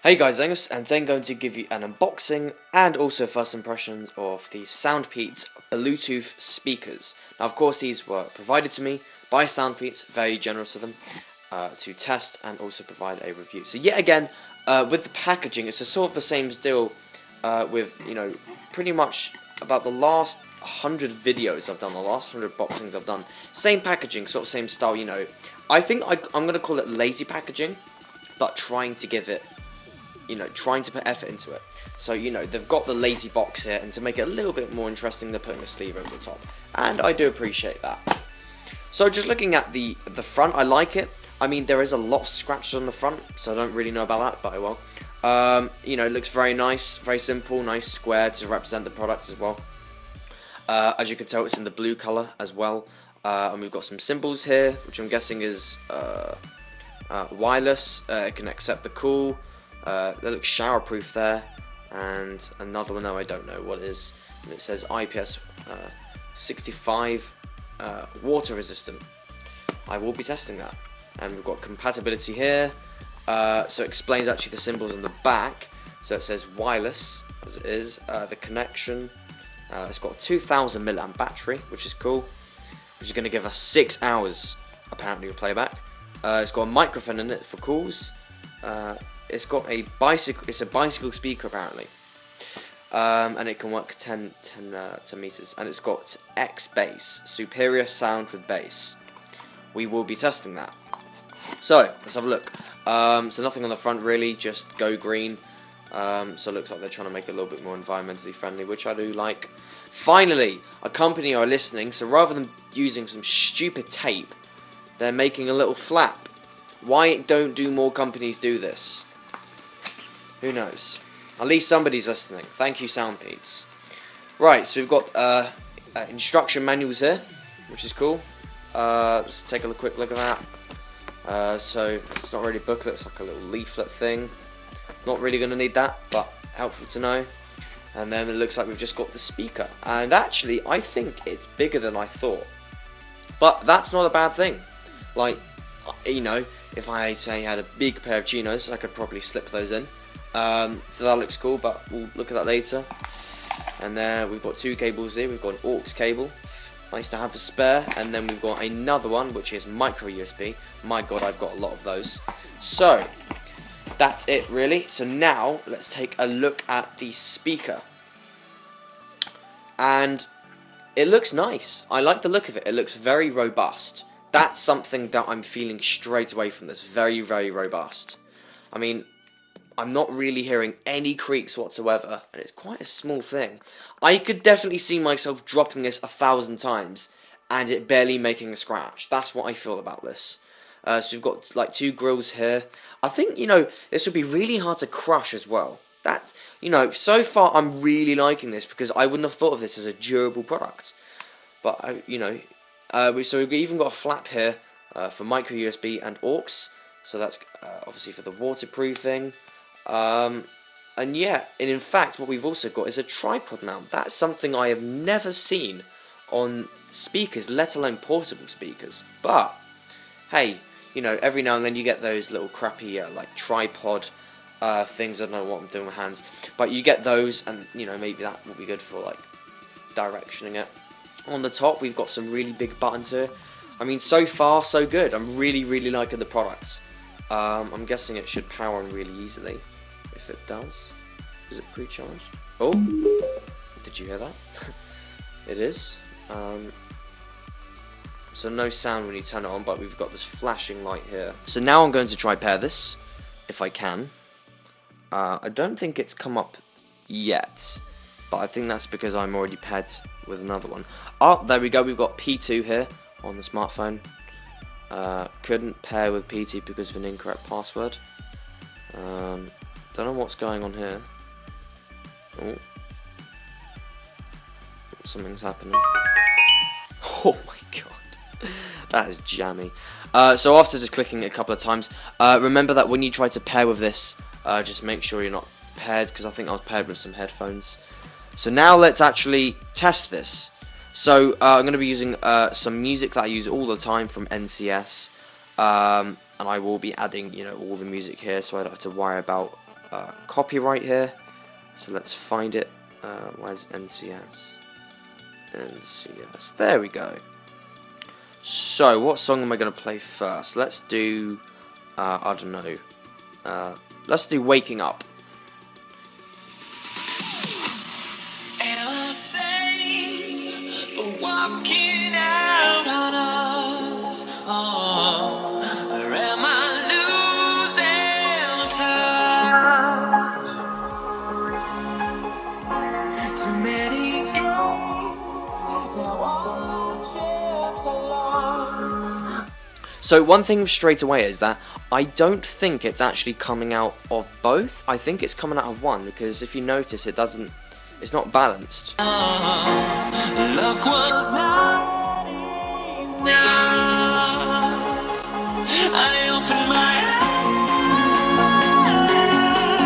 Hey guys, Angus, and today I'm going to give you an unboxing and also first impressions of the SoundPeats Bluetooth speakers. Now, of course, these were provided to me by SoundPeats, very generous of them, to test and also provide a review. So yet again, with the packaging, it's a sort of the same deal with, pretty much about the last 100 videos I've done, the last 100 boxings I've done. Same packaging, sort of same style, I think I'm going to call it lazy packaging, but trying to give it, trying to put effort into it. So, they've got the lazy box here, and to make it a little bit more interesting, they're putting a sleeve over the top. And I do appreciate that. So, just looking at the front, I like it. I mean, there is a lot of scratches on the front, so I don't really know about that, but I will. It looks very nice, very simple, nice square to represent the product as well. As you can tell, it's in the blue colour as well. And we've got some symbols here, which I'm guessing is wireless. It can accept the call. That looks showerproof there, and another one, I don't know what it is, and it says IPS 65 water resistant. I will be testing that. And we've got compatibility here, so it explains actually the symbols on the back. So it says wireless, as it is, the connection, it's got a 2000 milliamp battery, which is cool, which is going to give us 6 hours apparently of playback. It's got a microphone in it for calls. It's got a bicycle. It's a bicycle speaker apparently, and it can work 10 meters. And it's got X bass, superior sound with bass. We will be testing that. So let's have a look. So nothing on the front really, just go green. So it looks like they're trying to make it a little bit more environmentally friendly, which I do like. Finally, a company are listening. So rather than using some stupid tape, they're making a little flap. Why don't more companies do this? Who knows? At least somebody's listening. Thank you, SoundPeats. Right, so we've got instruction manuals here, which is cool. Let's take a quick look at that. So it's not really a booklet, it's like a little leaflet thing. Not really going to need that, but helpful to know. And then it looks like we've just got the speaker. And actually, I think it's bigger than I thought. But that's not a bad thing. Like, if I say I had a big pair of chinos, I could probably slip those in. So that looks cool, but we'll look at that later. And then we've got two cables here. We've got an aux cable, nice to have a spare. And then we've got another one, which is micro USB. My god, I've got a lot of those. So that's it really. So now let's take a look at the speaker. And it looks nice. I like the look of it. It looks very robust. That's something that I'm feeling straight away from this. Very, very robust. I mean, I'm not really hearing any creaks whatsoever, and it's quite a small thing. I could definitely see myself dropping this 1,000 times, and it barely making a scratch. That's what I feel about this. So we've got like two grills here. I think, this would be really hard to crush as well. That, so far I'm really liking this, because I wouldn't have thought of this as a durable product. But, so we've even got a flap here for micro USB and aux. So that's obviously for the waterproofing. And in fact, what we've also got is a tripod mount. That's something I have never seen on speakers, let alone portable speakers. But hey, every now and then you get those little crappy like tripod things. I don't know what I'm doing with my hands, but you get those, and maybe that will be good for like directioning it. On the top, we've got some really big buttons here. I mean, so far so good. I'm really, really liking the product. I'm guessing it should power on really easily. If it does. Is it pre-charged? Oh! Did you hear that? It is. So no sound when you turn it on, but we've got this flashing light here. So now I'm going to try pair this, if I can. I don't think it's come up yet, but I think that's because I'm already paired with another one. Oh, there we go. We've got P2 here on the smartphone. Couldn't pair with PT because of an incorrect password. Don't know what's going on here. Oh. Something's happening. Oh my god. That is jammy. So after just clicking it a couple of times, remember that when you try to pair with this, just make sure you're not paired, because I think I was paired with some headphones. So now let's actually test this. So I'm going to be using some music that I use all the time from NCS, and I will be adding all the music here, so I don't have to worry about copyright here, so let's find it. Where's NCS? NCS. There we go. So, what song am I going to play first? Let's do, I don't know. Let's do Waking Up. Walking out on us, or am I losing touch? Too many days, now all ships are lost. So one thing straight away is that I don't think it's actually coming out of both. I think it's coming out of one, because if you notice, it's not balanced. Luck was not enough. I opened my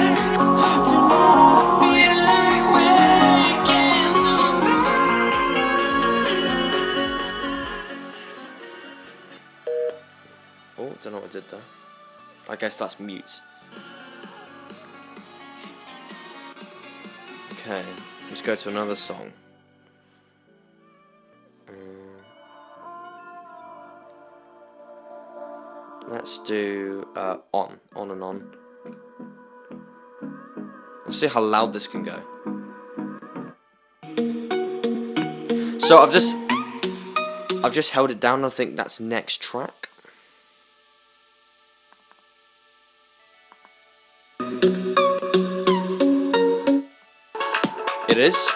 eyes to feel like waking to. Oh, don't know what I did there. I guess that's mute. Okay, let's go to another song. Let's do On and On. Let's see how loud this can go. So I've just held it down. I think that's next track. It is.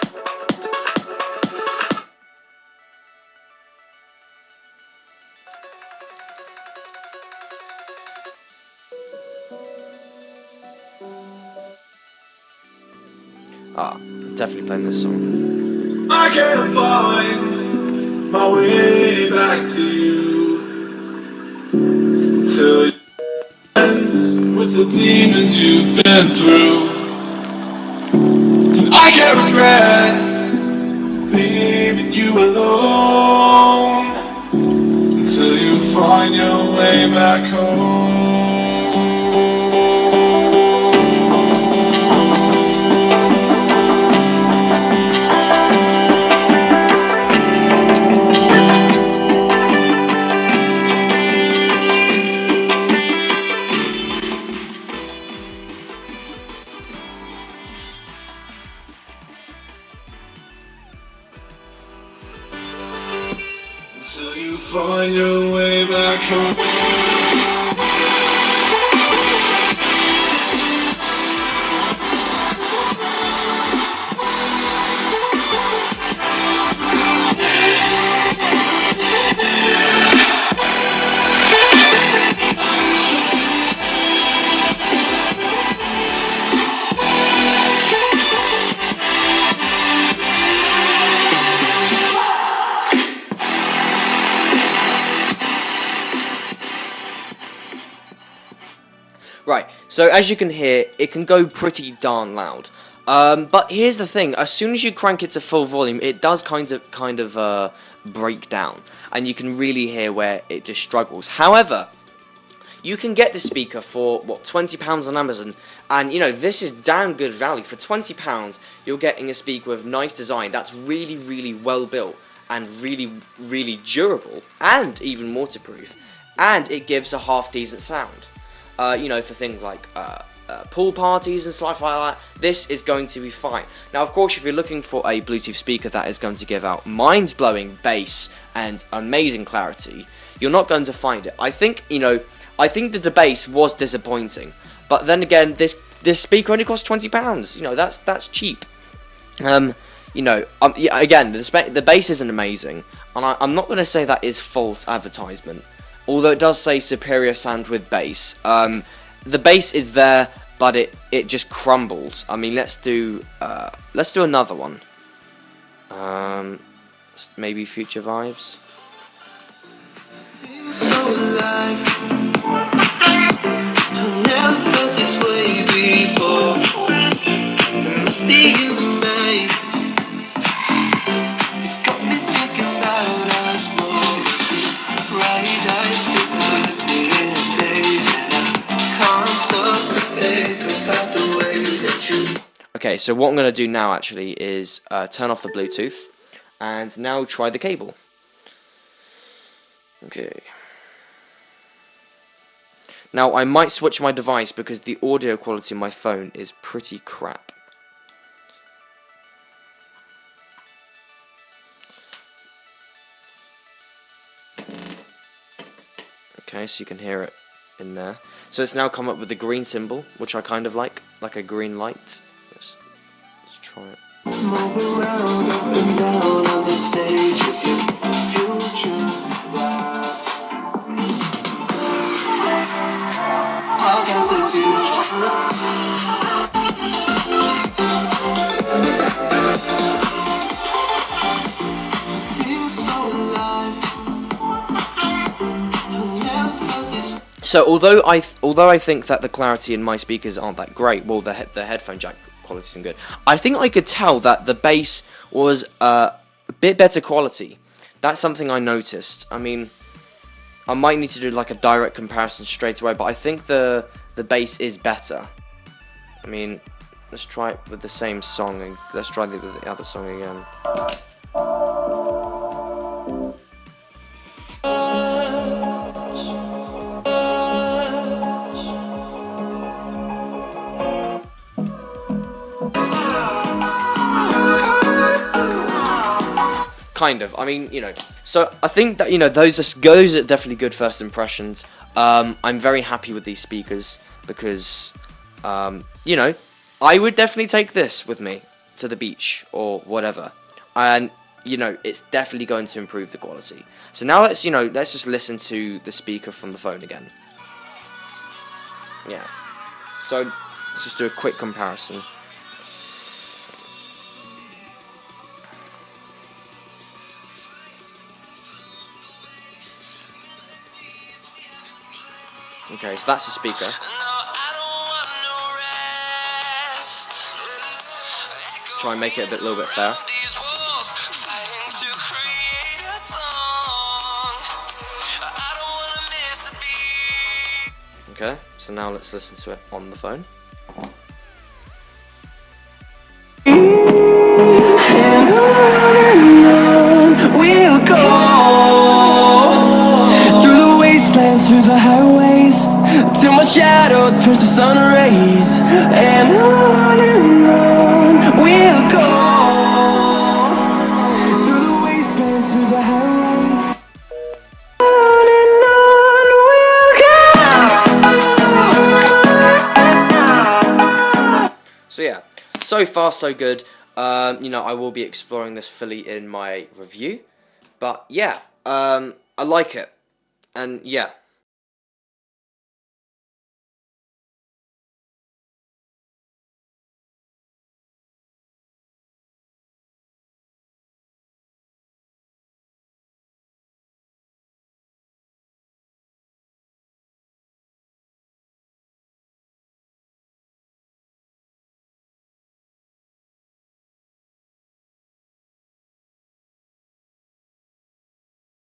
Definitely playing this song. I can't find my way back to you till it ends with the demons you've been through. And I can't regret leaving you alone until you find your way back home. Until you find your way back home. Right, so as you can hear, it can go pretty darn loud. But here's the thing: as soon as you crank it to full volume, it does kind of break down, and you can really hear where it just struggles. However, you can get this speaker for what, £20 on Amazon, and you know this is damn good value. For £20, you're getting a speaker with nice design that's really, really well built and really, really durable, and even waterproof, and it gives a half decent sound. You know, for things like pool parties and stuff like that, this is going to be fine. Now, of course, if you're looking for a Bluetooth speaker that is going to give out mind-blowing bass and amazing clarity, you're not going to find it. I think that the bass was disappointing, but then again, this speaker only costs £20. You know, that's cheap. Yeah, again, the bass isn't amazing, and I'm not going to say that is false advertisement. Although it does say superior sound with bass. The bass is there, but it just crumbles. I mean, let's do another one. Maybe Future Vibes. So alive. I've never felt this way before. It must be you and me. It's got me thinking about us more. These bright eyes that look in days, and I can't stop the pain about the way Okay, so what I'm going to do now actually is turn off the Bluetooth and now try the cable. Okay. Now I might switch my device because the audio quality on my phone is pretty crap. Okay, so you can hear it in there. So it's now come up with the green symbol, which I kind of like a green light. Let's try it. Move around up and down on the stage. It's a future vibe. I got the feel so alive. Never felt this. So although I think that the clarity in my speakers aren't that great, well the headphone jack quality isn't good. I think I could tell that the bass was a bit better quality. That's something I noticed. I mean, I might need to do like a direct comparison straight away, but I think the bass is better. I mean, let's try it with the same song and let's try it with the other song again. Kind of. I mean, you know. So I think that, you know, those are definitely good first impressions. I'm very happy with these speakers because, you know, I would definitely take this with me to the beach or whatever, and you know, it's definitely going to improve the quality. So now let's just listen to the speaker from the phone again. Yeah. So let's just do a quick comparison. Okay, so that's the speaker. Try and make it a little bit fair. Okay, so now let's listen to it on the phone. We'll go through the wastelands, through the highways, till my shadow turns to sun rays. And on we'll go through the wastelands, through the highways. On we'll go. So yeah, so far so good. You know, I will be exploring this fully in my review, but yeah, I like it, and yeah,